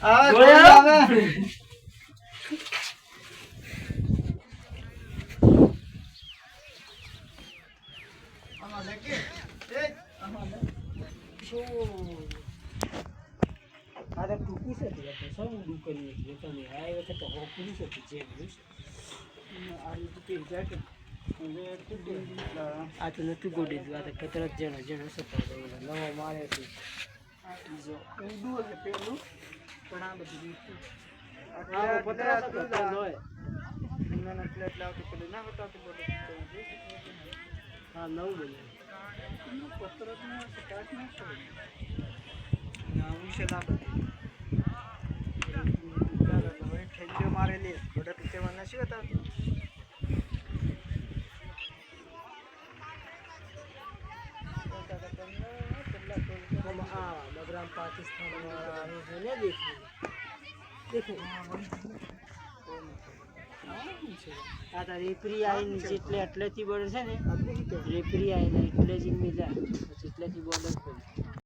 આવે આવે આમાં લેકે એ આમાં લે આ તો ટૂંકી છે તો શું ઊંડું કરીએ છીએ તમે આ વખત તો હોકું છે કે જે આ રીતે જાય કે હવે કુડે આ તો નથી ગોડી આ તો કતરત જણા સપોર્ટ નવો મારે છે આ બીજો ઊંડું હશે પેલું પણ આ બધું રીતું આ પતરા તો ન હોય નાના પ્લેટ લાવતો પેલું ના હટાવતો બોલે હા નવું બને પત્રક ના સ્ટાર્ટ ના કરે ના વિશે ના બધી હવે ઠેલ્યો મારેલી થોડા પીછેમાં નથી હતા બગરામ પાકિસ્તાન વાળા છે ને દેખો આ તો રેફરી આવીને જેટલે એટલેથી બોર્ડર છે ને રેફરી આવીને એટલે જ મિલ્યા એટલેથી બોર્ડર